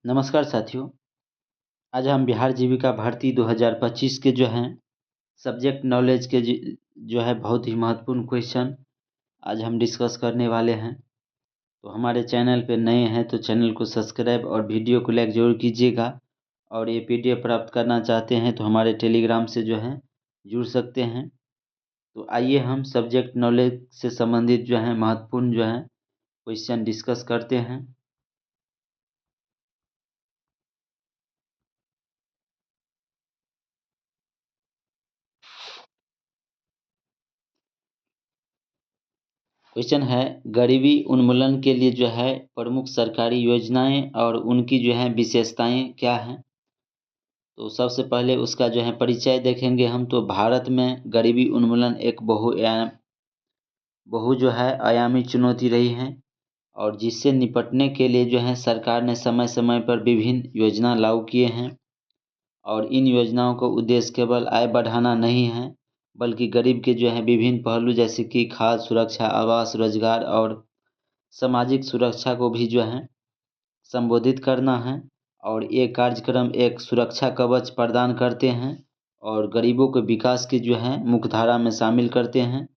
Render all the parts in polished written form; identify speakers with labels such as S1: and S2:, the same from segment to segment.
S1: नमस्कार साथियों। आज हम बिहार जीविका भर्ती 2025 के जो हैं सब्जेक्ट नॉलेज के जो है बहुत ही महत्वपूर्ण क्वेश्चन आज हम डिस्कस करने वाले हैं। तो हमारे चैनल पे नए हैं तो चैनल को सब्सक्राइब और वीडियो को लाइक ज़रूर कीजिएगा। और ये पीडीएफ प्राप्त करना चाहते हैं तो हमारे टेलीग्राम से जो है जुड़ सकते हैं। तो आइए हम सब्जेक्ट नॉलेज से संबंधित जो है महत्वपूर्ण जो है क्वेश्चन डिस्कस करते हैं। क्वेश्चन है, गरीबी उन्मूलन के लिए जो है प्रमुख सरकारी योजनाएं और उनकी जो है विशेषताएं क्या हैं। तो सबसे पहले उसका जो है परिचय देखेंगे हम। तो भारत में गरीबी उन्मूलन एक बहु जो है आयामी चुनौती रही है और जिससे निपटने के लिए जो है सरकार ने समय समय पर विभिन्न योजना लागू किए हैं। और इन योजनाओं का उद्देश्य केवल आय बढ़ाना नहीं है बल्कि गरीब के जो है विभिन्न पहलू जैसे कि खाद्य सुरक्षा, आवास, रोजगार और सामाजिक सुरक्षा को भी जो है संबोधित करना है। और ये कार्यक्रम एक सुरक्षा कवच प्रदान करते हैं और गरीबों के विकास की जो है मुख्यधारा में शामिल करते हैं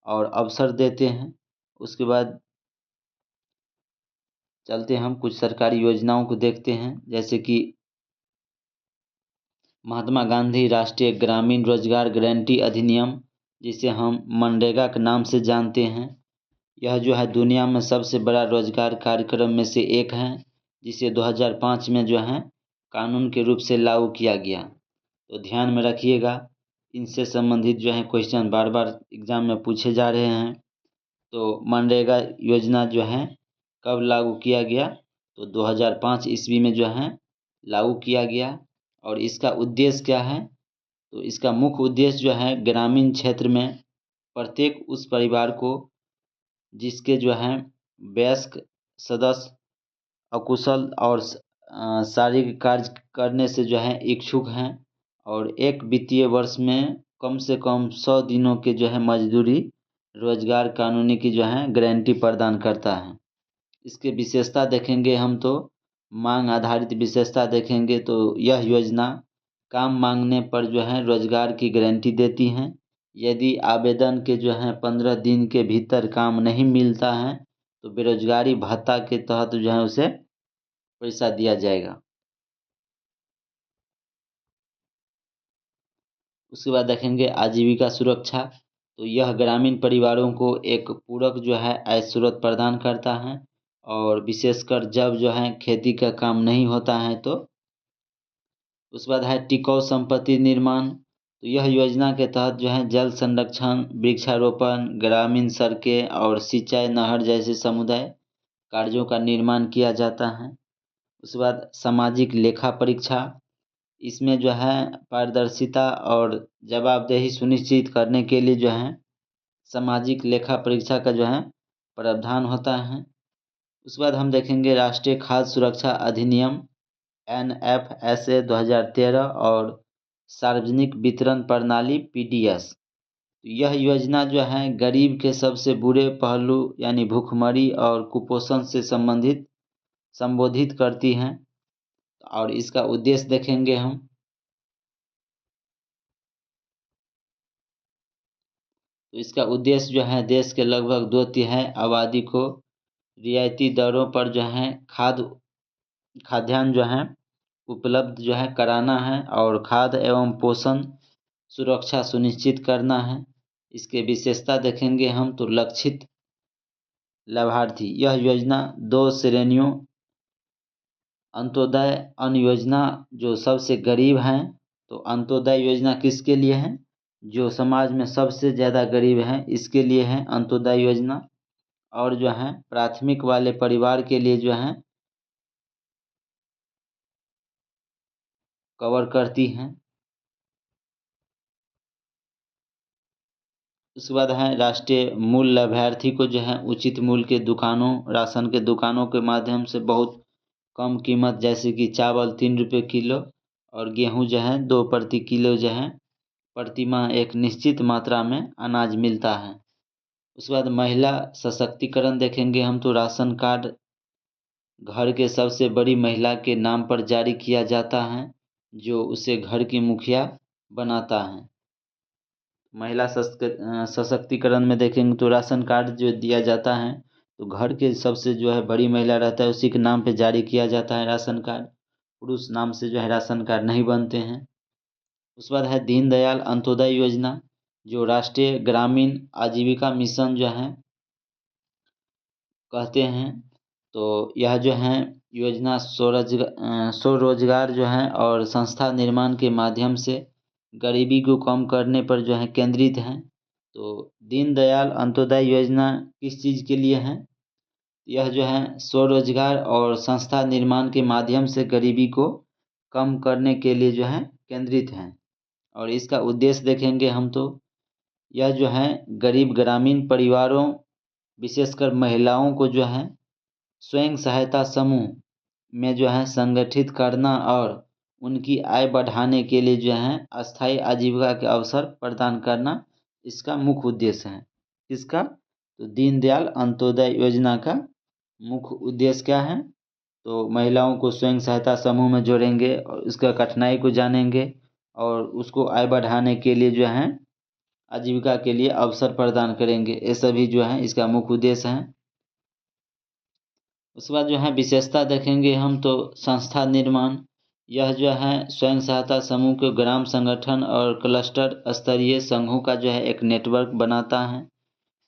S1: और अवसर देते हैं। उसके बाद चलते हम कुछ सरकारी योजनाओं को देखते हैं, जैसे कि महात्मा गांधी राष्ट्रीय ग्रामीण रोजगार गारंटी अधिनियम, जिसे हम मनरेगा के नाम से जानते हैं। यह जो है दुनिया में सबसे बड़ा रोजगार कार्यक्रम में से एक है, जिसे 2005 में जो है कानून के रूप से लागू किया गया। तो ध्यान में रखिएगा, इनसे संबंधित जो है क्वेश्चन बार बार एग्जाम में पूछे जा रहे हैं। तो मनरेगा योजना जो है कब लागू किया गया, तो 2005 ईस्वी में जो है लागू किया गया। और इसका उद्देश्य क्या है, तो इसका मुख्य उद्देश्य जो है ग्रामीण क्षेत्र में प्रत्येक उस परिवार को जिसके जो है वयस्क सदस्य अकुशल और शारीरिक कार्य करने से जो है इच्छुक हैं और एक वित्तीय वर्ष में कम से कम 100 दिनों के जो है मजदूरी रोजगार कानूनी की जो है गारंटी प्रदान करता है। इसके विशेषता देखेंगे हम तो मांग आधारित विशेषता देखेंगे तो यह योजना काम मांगने पर जो है रोजगार की गारंटी देती हैं। यदि आवेदन के जो है 15 दिन के भीतर काम नहीं मिलता है तो बेरोजगारी भत्ता के तहत जो है उसे पैसा दिया जाएगा। उसके बाद देखेंगे आजीविका सुरक्षा। तो यह ग्रामीण परिवारों को एक पूरक जो है आय स्रोत प्रदान करता है और विशेषकर जब जो है खेती का काम नहीं होता है। तो उसके बाद है टिकाऊ संपत्ति निर्माण। तो यह योजना के तहत जो है जल संरक्षण, वृक्षारोपण, ग्रामीण सड़कें और सिंचाई नहर जैसे समुदाय कार्यों का निर्माण किया जाता है। उसके बाद सामाजिक लेखा परीक्षा। इसमें जो है पारदर्शिता और जवाबदेही सुनिश्चित करने के लिए जो है सामाजिक लेखा परीक्षा का जो है प्रावधान होता है। उसके बाद हम देखेंगे राष्ट्रीय खाद्य सुरक्षा अधिनियम NFSA 2013 और सार्वजनिक वितरण प्रणाली PDS। यह योजना जो है गरीब के सबसे बुरे पहलू यानी भूखमरी और कुपोषण से संबोधित करती हैं। और इसका उद्देश्य देखेंगे हम। तो इसका उद्देश्य जो है देश के लगभग 2/3 आबादी को रियायती दरों पर जो है खाद्यान्न जो है उपलब्ध जो है कराना है और खाद्य एवं पोषण सुरक्षा सुनिश्चित करना है। इसके विशेषता देखेंगे हम तो लक्षित लाभार्थी। यह योजना 2 श्रेणियों अंत्योदय अन्न योजना जो सबसे गरीब हैं। तो अंत्योदय योजना किसके लिए है, जो समाज में सबसे ज़्यादा गरीब हैं इसके लिए है अंत्योदय योजना। और जो है प्राथमिक वाले परिवार के लिए जो है कवर करती हैं। उसके बाद है राष्ट्रीय मूल्य लाभार्थी को जो है उचित मूल्य के दुकानों, राशन के दुकानों के माध्यम से बहुत कम कीमत जैसे कि चावल 3 रुपये किलो और गेहूं जो है 2 प्रति किलो जो है प्रति माह एक निश्चित मात्रा में अनाज मिलता है। उसके बाद महिला सशक्तिकरण देखेंगे हम तो राशन कार्ड घर के सबसे बड़ी महिला के नाम पर जारी किया जाता है, जो उसे घर की मुखिया बनाता है। महिला सशक्तिकरण में देखेंगे तो राशन कार्ड जो दिया जाता है, तो घर के सबसे जो है बड़ी महिला रहता है, उसी के नाम पे जारी किया जाता है राशन कार्ड। पुरुष नाम से जो है राशन कार्ड नहीं बनते हैं। उसके बाद है दीनदयाल अंत्योदय योजना, जो राष्ट्रीय ग्रामीण आजीविका मिशन जो है कहते हैं। तो यह जो है योजना स्वरोजगार जो है और संस्था निर्माण के माध्यम से गरीबी को कम करने पर जो है केंद्रित है। तो दीनदयाल अंत्योदय योजना किस चीज़ के लिए है? यह जो है स्वरोजगार और संस्था निर्माण के माध्यम से गरीबी को कम करने के लिए जो है केंद्रित है। और इसका उद्देश्य देखेंगे हम तो यह जो है गरीब ग्रामीण परिवारों, विशेषकर महिलाओं को जो है स्वयं सहायता समूह में जो है संगठित करना और उनकी आय बढ़ाने के लिए जो है अस्थायी आजीविका के अवसर प्रदान करना इसका मुख्य उद्देश्य है। किसका? तो दीनदयाल अंत्योदय योजना का मुख्य उद्देश्य क्या है? तो महिलाओं को स्वयं सहायता समूह में जोड़ेंगे और उसका कठिनाई को जानेंगे और उसको आय बढ़ाने के लिए जो है आजीविका के लिए अवसर प्रदान करेंगे। ये सभी जो है इसका मुख्य उद्देश्य है। उसके बाद जो है विशेषता देखेंगे हम तो संस्था निर्माण, यह जो है स्वयं सहायता समूह के ग्राम संगठन और क्लस्टर स्तरीय संघों का जो है एक नेटवर्क बनाता है,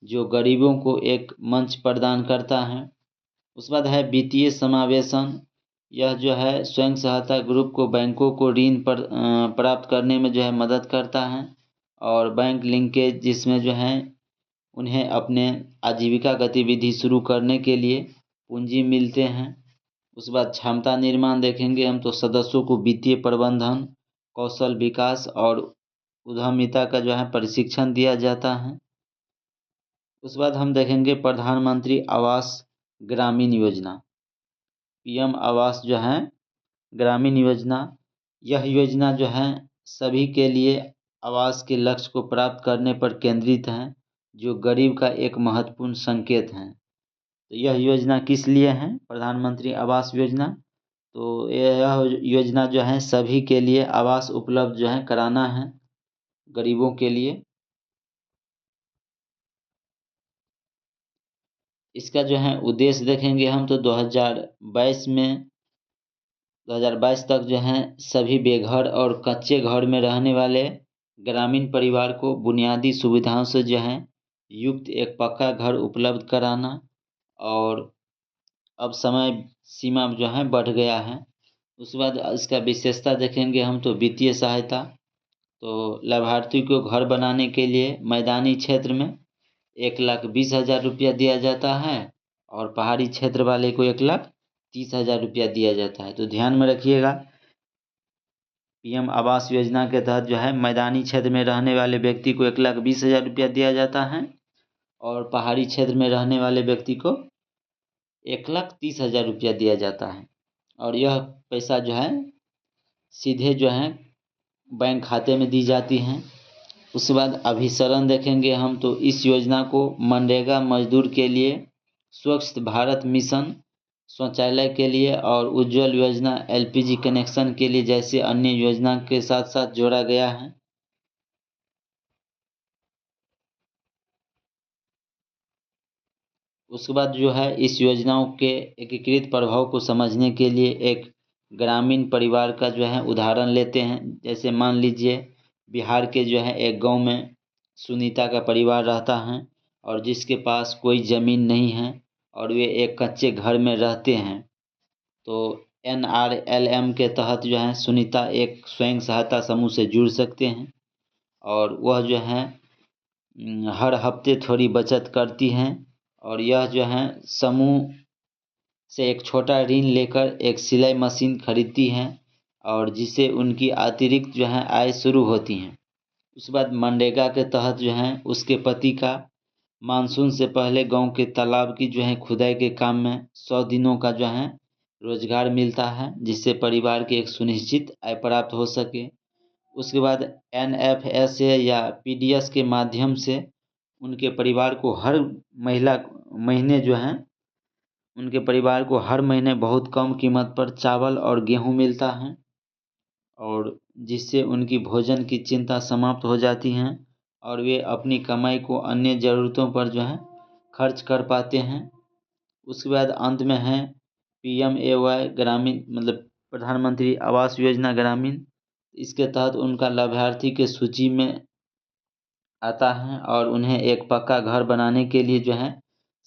S1: जो गरीबों को एक मंच प्रदान करता है। उसके बाद है वित्तीय समावेशन, यह जो है स्वयं सहायता ग्रुप को बैंकों को ऋण प्राप्त करने में जो है मदद करता है और बैंक लिंकेज, जिसमें जो है उन्हें अपने आजीविका गतिविधि शुरू करने के लिए पूंजी मिलते हैं। उसके बाद क्षमता निर्माण देखेंगे हम तो सदस्यों को वित्तीय प्रबंधन, कौशल विकास और उद्यमिता का जो है प्रशिक्षण दिया जाता है। उसके बाद हम देखेंगे प्रधानमंत्री आवास ग्रामीण योजना, पीएम आवास जो है ग्रामीण योजना। यह योजना जो है सभी के लिए आवास के लक्ष्य को प्राप्त करने पर केंद्रित है, जो गरीब का एक महत्वपूर्ण संकेत है। तो यह योजना किस लिए है? प्रधानमंत्री आवास योजना। तो यह योजना जो है सभी के लिए आवास उपलब्ध जो है कराना है, गरीबों के लिए। इसका जो है उद्देश्य देखेंगे हम तो 2022 तक जो है सभी बेघर और कच्चे घर में रहने वाले ग्रामीण परिवार को बुनियादी सुविधाओं से जो है युक्त एक पक्का घर उपलब्ध कराना। और अब समय सीमा जो है बढ़ गया है। उसके बाद इसका विशेषता देखेंगे हम तो वित्तीय सहायता, तो लाभार्थी को घर बनाने के लिए मैदानी क्षेत्र में 1,20,000 रुपया दिया जाता है और पहाड़ी क्षेत्र वाले को 1,30,000 रुपया दिया जाता है। तो ध्यान में रखिएगा, पीएम आवास योजना के तहत जो है मैदानी क्षेत्र में रहने वाले व्यक्ति को 1,20,000 रुपया दिया जाता है और पहाड़ी क्षेत्र में रहने वाले व्यक्ति को 1,30,000 रुपया दिया जाता है। और यह पैसा जो है सीधे जो है बैंक खाते में दी जाती हैं। उसके बाद अभिसरण देखेंगे हम तो इस योजना को मनरेगा मजदूर के लिए, स्वच्छ भारत मिशन शौचालय के लिए और उज्ज्वल योजना एलपीजी कनेक्शन के लिए जैसे अन्य योजना के साथ साथ जोड़ा गया है। उसके बाद जो है इस योजनाओं के एकीकृत प्रभाव को समझने के लिए एक ग्रामीण परिवार का जो है उदाहरण लेते हैं। जैसे मान लीजिए बिहार के जो है एक गांव में सुनीता का परिवार रहता है और जिसके पास कोई ज़मीन नहीं है और वे एक कच्चे घर में रहते हैं। तो NRLM के तहत जो है सुनीता एक स्वयं सहायता समूह से जुड़ सकते हैं और वह जो है हर हफ्ते थोड़ी बचत करती हैं और यह जो है समूह से एक छोटा ऋण लेकर एक सिलाई मशीन खरीदती हैं और जिससे उनकी अतिरिक्त जो है आय शुरू होती हैं। उसके बाद मनरेगा के तहत जो है उसके पति का मानसून से पहले गांव के तालाब की जो है खुदाई के काम में 100 दिनों का जो है रोजगार मिलता है, जिससे परिवार की एक सुनिश्चित आय प्राप्त हो सके। उसके बाद NFSA या PDS के माध्यम से उनके परिवार को हर महीने जो है उनके परिवार को हर महीने बहुत कम कीमत पर चावल और गेहूँ मिलता है, और जिससे उनकी भोजन की चिंता समाप्त हो जाती हैं और वे अपनी कमाई को अन्य ज़रूरतों पर जो है खर्च कर पाते हैं। उसके बाद अंत में है PMAY ग्रामीण, मतलब प्रधानमंत्री आवास योजना ग्रामीण। इसके तहत उनका लाभार्थी के सूची में आता है और उन्हें एक पक्का घर बनाने के लिए जो है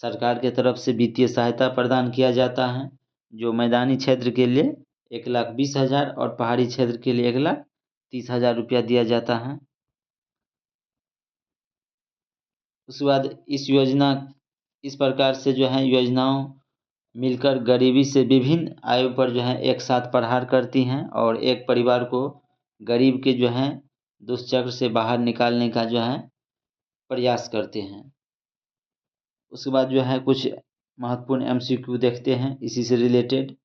S1: सरकार की तरफ से वित्तीय सहायता प्रदान किया जाता है, जो मैदानी क्षेत्र के लिए 1,20,000 और पहाड़ी क्षेत्र के लिए 1,30,000 रुपया दिया जाता है। उसके बाद इस प्रकार से जो है योजनाओं मिलकर गरीबी से विभिन्न आयु पर जो है एक साथ प्रहार करती हैं और एक परिवार को गरीब के जो है दुष्चक्र से बाहर निकालने का जो है प्रयास करते हैं। उसके बाद जो है कुछ महत्वपूर्ण MCQ देखते हैं इसी से रिलेटेड।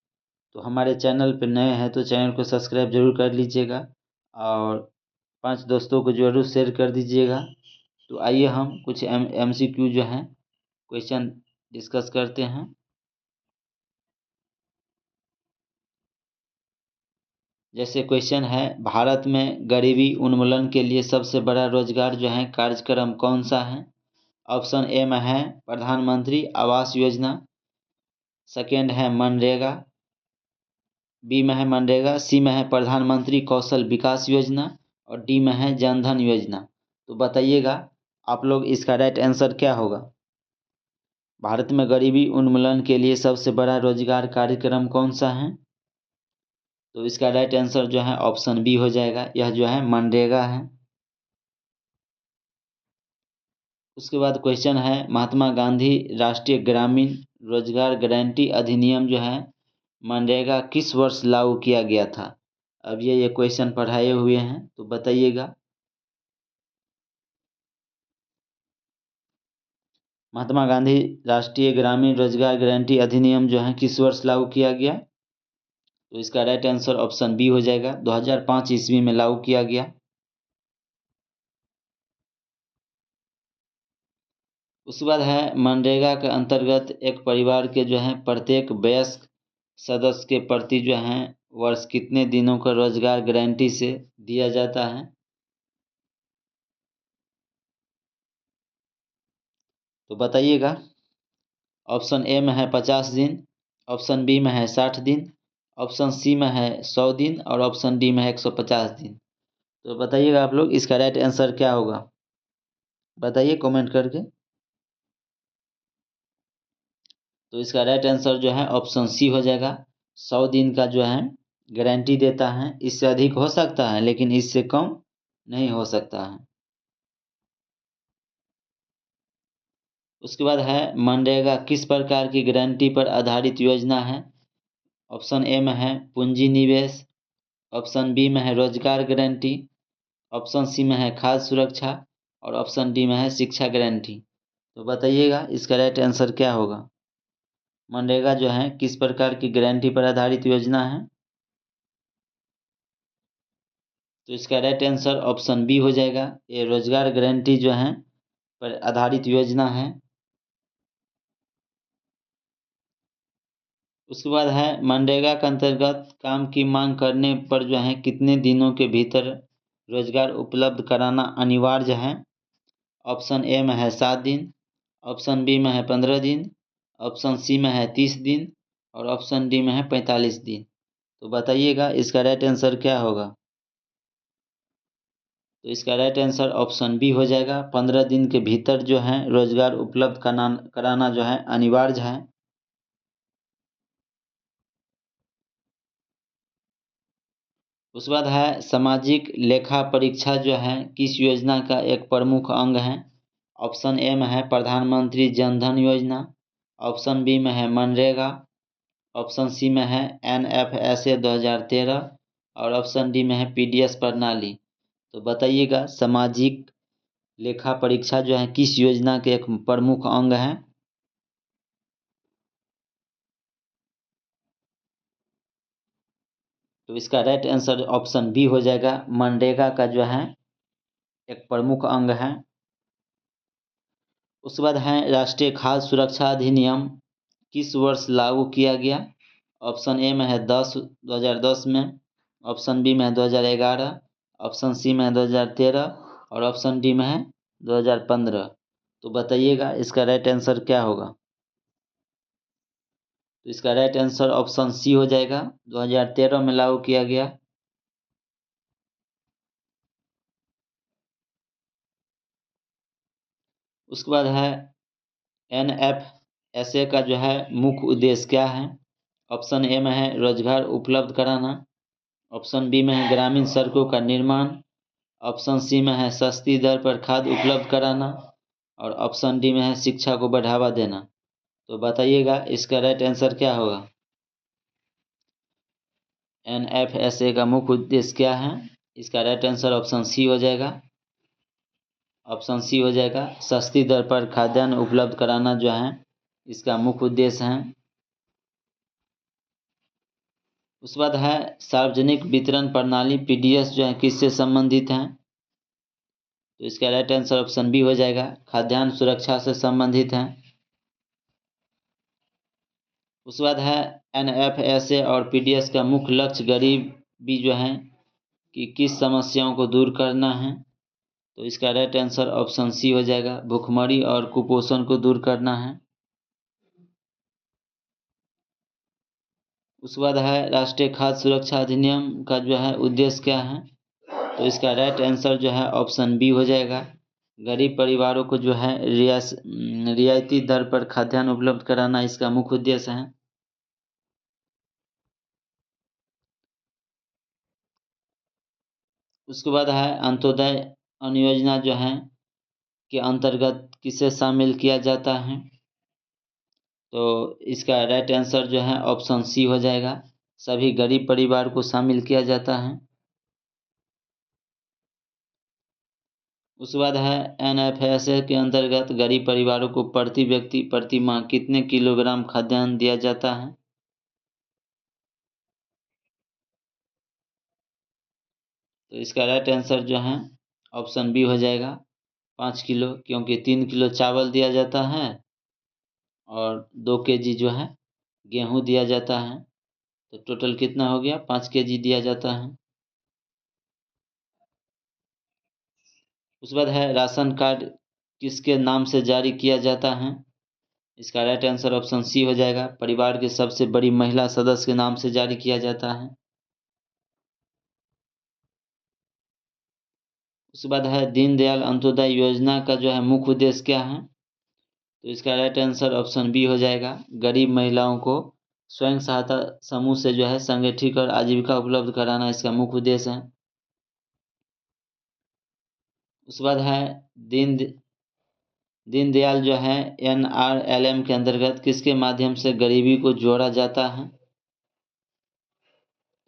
S1: तो हमारे चैनल पर नए हैं तो चैनल को सब्सक्राइब जरूर कर लीजिएगा और 5 दोस्तों को जरूर शेयर कर दीजिएगा। तो आइए हम कुछ MCQ जो हैं क्वेश्चन डिस्कस करते हैं। जैसे क्वेश्चन है, भारत में गरीबी उन्मूलन के लिए सबसे बड़ा रोजगार जो है कार्यक्रम कौन सा है? ऑप्शन ए में है प्रधानमंत्री आवास योजना, सेकेंड है मनरेगा, बी में है मनरेगा, सी में है प्रधानमंत्री कौशल विकास योजना और डी में है जनधन योजना। तो बताइएगा आप लोग इसका राइट आंसर क्या होगा। भारत में गरीबी उन्मूलन के लिए सबसे बड़ा रोजगार कार्यक्रम कौन सा है? तो इसका राइट आंसर जो है ऑप्शन बी हो जाएगा, यह जो है मनरेगा है। उसके बाद क्वेश्चन है, महात्मा गांधी राष्ट्रीय ग्रामीण रोजगार गारंटी अधिनियम जो है मनरेगा किस वर्ष लागू किया गया था? अब ये क्वेश्चन पढ़ाए हुए हैं तो बताइएगा। महात्मा गांधी राष्ट्रीय ग्रामीण रोजगार गारंटी अधिनियम जो है किस वर्ष लागू किया गया? तो इसका राइट आंसर ऑप्शन बी हो जाएगा, 2005 ईस्वी में लागू किया गया। उसके बाद है, मनरेगा के अंतर्गत एक परिवार के जो है प्रत्येक वयस्क सदस्य के प्रति जो है वर्ष कितने दिनों का रोजगार गारंटी से दिया जाता है? तो बताइएगा। ऑप्शन ए में है 50 दिन, ऑप्शन बी में है 60 दिन, ऑप्शन सी में है 100 दिन और ऑप्शन डी में है 150 दिन। तो बताइएगा आप लोग इसका राइट आंसर क्या होगा, बताइए कमेंट करके। तो इसका राइट आंसर जो है ऑप्शन सी हो जाएगा, 100 दिन का जो है गारंटी देता है। इससे अधिक हो सकता है लेकिन इससे कम नहीं हो सकता है। उसके बाद है, मनरेगा किस प्रकार की गारंटी पर आधारित योजना है? ऑप्शन ए में है पूंजी निवेश, ऑप्शन बी में है रोजगार गारंटी, ऑप्शन सी में है खाद्य सुरक्षा और ऑप्शन डी में है शिक्षा गारंटी। तो बताइएगा इसका राइट आंसर क्या होगा। मनरेगा जो है किस प्रकार की गारंटी पर आधारित योजना है? तो इसका राइट आंसर ऑप्शन बी हो जाएगा, ये रोजगार गारंटी जो है पर आधारित योजना है। उसके बाद है, मनरेगा के अंतर्गत काम की मांग करने पर जो है कितने दिनों के भीतर रोजगार उपलब्ध कराना अनिवार्य है? ऑप्शन ए में है 7 दिन, ऑप्शन बी में है 15 दिन, ऑप्शन सी में है 30 दिन और ऑप्शन डी में है 45 दिन। तो बताइएगा इसका राइट आंसर क्या होगा। तो इसका राइट आंसर ऑप्शन बी हो जाएगा, 15 दिन के भीतर जो है रोजगार उपलब्ध कराना जो है अनिवार्य है। उसके बाद है, सामाजिक लेखा परीक्षा जो है किस योजना का एक प्रमुख अंग है? ऑप्शन ए में है प्रधानमंत्री जनधन योजना, ऑप्शन बी में है मनरेगा, ऑप्शन सी में है NFSA 2013 और ऑप्शन डी में है PDS प्रणाली। तो बताइएगा सामाजिक लेखा परीक्षा जो है किस योजना के एक प्रमुख अंग है? तो इसका राइट आंसर ऑप्शन बी हो जाएगा, मनरेगा का जो है एक प्रमुख अंग है। उसके बाद है, राष्ट्रीय खाद्य सुरक्षा अधिनियम किस वर्ष लागू किया गया? ऑप्शन ए में है 2010 में, ऑप्शन बी में है 2011, ऑप्शन सी में है 2013 और ऑप्शन डी में है 2015। तो बताइएगा इसका राइट आंसर क्या होगा? तो इसका राइट आंसर ऑप्शन सी हो जाएगा, 2013 में लागू किया गया। उसके बाद है NFSA का जो है मुख्य उद्देश्य क्या है? ऑप्शन ए में है रोजगार उपलब्ध कराना, ऑप्शन बी में है ग्रामीण सड़कों का निर्माण, ऑप्शन सी में है सस्ती दर पर खाद उपलब्ध कराना और ऑप्शन डी में है शिक्षा को बढ़ावा देना। तो बताइएगा इसका राइट आंसर क्या होगा? NFSA का मुख्य उद्देश्य क्या है? इसका राइट आंसर ऑप्शन सी हो जाएगा। ऑप्शन सी हो जाएगा, सस्ती दर पर खाद्यान्न उपलब्ध कराना जो है इसका मुख्य उद्देश्य है। उसके बाद है सार्वजनिक वितरण प्रणाली PDS जो है किससे संबंधित है? तो इसका राइट आंसर ऑप्शन बी हो जाएगा, खाद्यान्न सुरक्षा से संबंधित है। उसके बाद है NFSA और PDS का मुख्य लक्ष्य गरीबी जो है कि किस समस्याओं को दूर करना है? तो इसका राइट आंसर ऑप्शन सी हो जाएगा, भूखमरी और कुपोषण को दूर करना है। उसके बाद है राष्ट्रीय खाद्य सुरक्षा अधिनियम का जो है उद्देश्य क्या है? तो इसका राइट आंसर जो है ऑप्शन बी हो जाएगा, गरीब परिवारों को जो है रियायती दर पर खाद्यान्न उपलब्ध कराना इसका मुख्य उद्देश्य है। उसके बाद है अंत्योदय अन्न योजना जो है के अंतर्गत किसे शामिल किया जाता है? तो इसका राइट आंसर जो है ऑप्शन सी हो जाएगा, सभी गरीब परिवार को शामिल किया जाता है। उसके बाद है NFSA के अंतर्गत गरीब परिवारों को प्रति व्यक्ति प्रति माह कितने किलोग्राम खाद्यान्न दिया जाता है? तो इसका राइट आंसर जो है ऑप्शन बी हो जाएगा, 5 किलो, क्योंकि 3 किलो चावल दिया जाता है और 2 kg जो है गेहूँ दिया जाता है। तो टोटल कितना हो गया? 5 kg दिया जाता है। उसके बाद है राशन कार्ड किसके नाम से जारी किया जाता है? इसका राइट आंसर ऑप्शन सी हो जाएगा, परिवार की सबसे बड़ी महिला सदस्य के नाम से जारी किया जाता है। उसके बाद है दीनदयाल अंत्योदय योजना का जो है मुख्य उद्देश्य क्या है? तो इसका राइट आंसर ऑप्शन बी हो जाएगा, गरीब महिलाओं को स्वयं सहायता समूह से जो है संगठित और आजीविका उपलब्ध कराना इसका मुख्य उद्देश्य है। उसके बाद है दीनदयाल जो है NRLM के अंतर्गत किसके माध्यम से गरीबी को जोड़ा जाता है?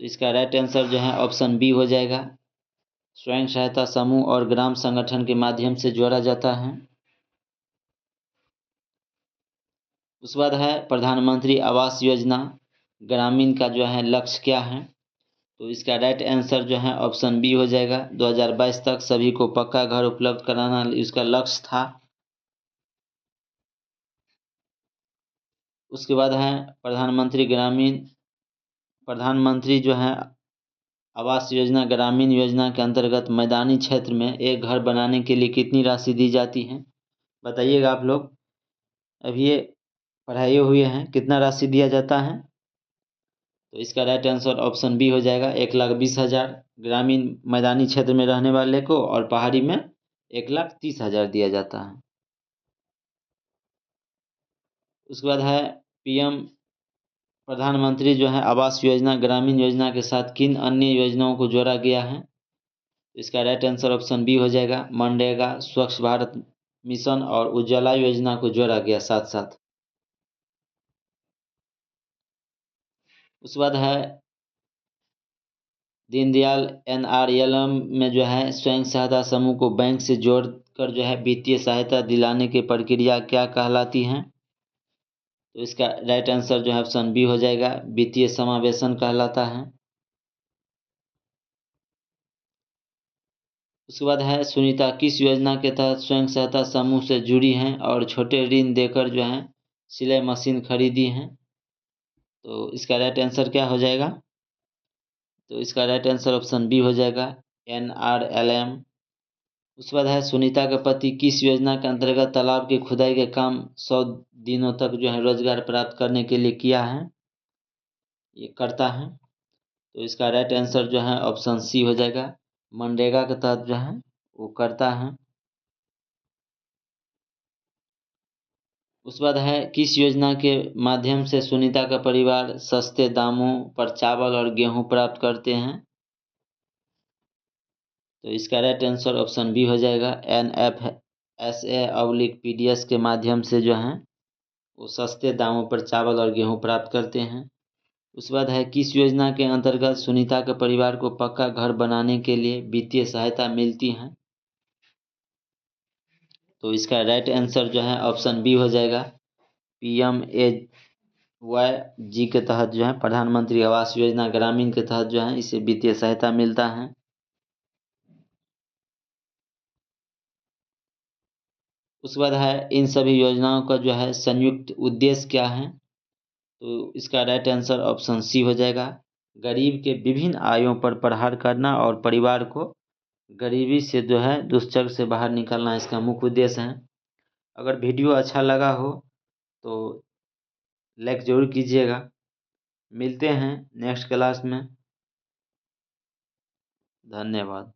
S1: तो इसका राइट आंसर जो है ऑप्शन बी हो जाएगा, स्वयं सहायता समूह और ग्राम संगठन के माध्यम से जोड़ा जाता है। उसके बाद है प्रधानमंत्री आवास योजना ग्रामीण का जो है लक्ष्य क्या है? तो इसका राइट आंसर जो है ऑप्शन बी हो जाएगा, 2022 तक सभी को पक्का घर उपलब्ध कराना इसका लक्ष्य था। उसके बाद है प्रधानमंत्री जो है आवास योजना ग्रामीण योजना के अंतर्गत मैदानी क्षेत्र में एक घर बनाने के लिए कितनी राशि दी जाती है? बताइएगा आप लोग, अभी ये पढ़ाए हुए हैं, कितना राशि दिया जाता है? तो इसका राइट आंसर ऑप्शन बी हो जाएगा, 1,20,000 ग्रामीण मैदानी क्षेत्र में रहने वाले को और पहाड़ी में 1,30,000 दिया जाता है। उसके बाद है PM प्रधानमंत्री जो है आवास योजना ग्रामीण योजना के साथ किन अन्य योजनाओं को जोड़ा गया है? इसका राइट आंसर ऑप्शन बी हो जाएगा, मनरेगा, स्वच्छ भारत मिशन और उज्ज्वला योजना को जोड़ा गया साथ साथ। उसके बाद है दीनदयाल NRLM में जो है स्वयं सहायता समूह को बैंक से जोड़कर जो है वित्तीय सहायता दिलाने की प्रक्रिया क्या कहलाती है? तो इसका राइट आंसर जो है ऑप्शन बी हो जाएगा, वित्तीय समावेशन कहलाता है। उसके बाद है सुनीता किस योजना के तहत स्वयं सहायता समूह से जुड़ी हैं और छोटे ऋण देकर जो है सिलाई मशीन खरीदी हैं। तो इसका राइट आंसर क्या हो जाएगा? तो इसका राइट आंसर ऑप्शन बी हो जाएगा, NRLM। उसके बाद है सुनीता का पति किस योजना के अंतर्गत तालाब की खुदाई के काम 100 दिनों तक जो है रोजगार प्राप्त करने के लिए किया है, ये करता है। तो इसका राइट आंसर जो है ऑप्शन सी हो जाएगा, मनरेगा के तहत जो है वो करता है। उसके बाद है किस योजना के माध्यम से सुनीता का परिवार सस्ते दामों पर चावल और गेहूं प्राप्त करते हैं? तो इसका राइट आंसर ऑप्शन बी हो जाएगा, NFSA/PDS के माध्यम से जो है वो सस्ते दामों पर चावल और गेहूं प्राप्त करते हैं। उसके बाद है किस योजना के अंतर्गत सुनीता के परिवार को पक्का घर बनाने के लिए वित्तीय सहायता मिलती है? तो इसका राइट आंसर जो है ऑप्शन बी हो जाएगा, PMAY के तहत जो है प्रधानमंत्री आवास योजना ग्रामीण के तहत जो है इसे वित्तीय सहायता मिलता है। उसके बाद है इन सभी योजनाओं का जो है संयुक्त उद्देश्य क्या है? तो इसका राइट आंसर ऑप्शन सी हो जाएगा, गरीब के विभिन्न आयों पर प्रहार करना और परिवार को गरीबी से जो है दुष्चक्र से बाहर निकालना इसका मुख्य उद्देश्य है। अगर वीडियो अच्छा लगा हो तो लाइक ज़रूर कीजिएगा। मिलते हैं नेक्स्ट क्लास में। धन्यवाद।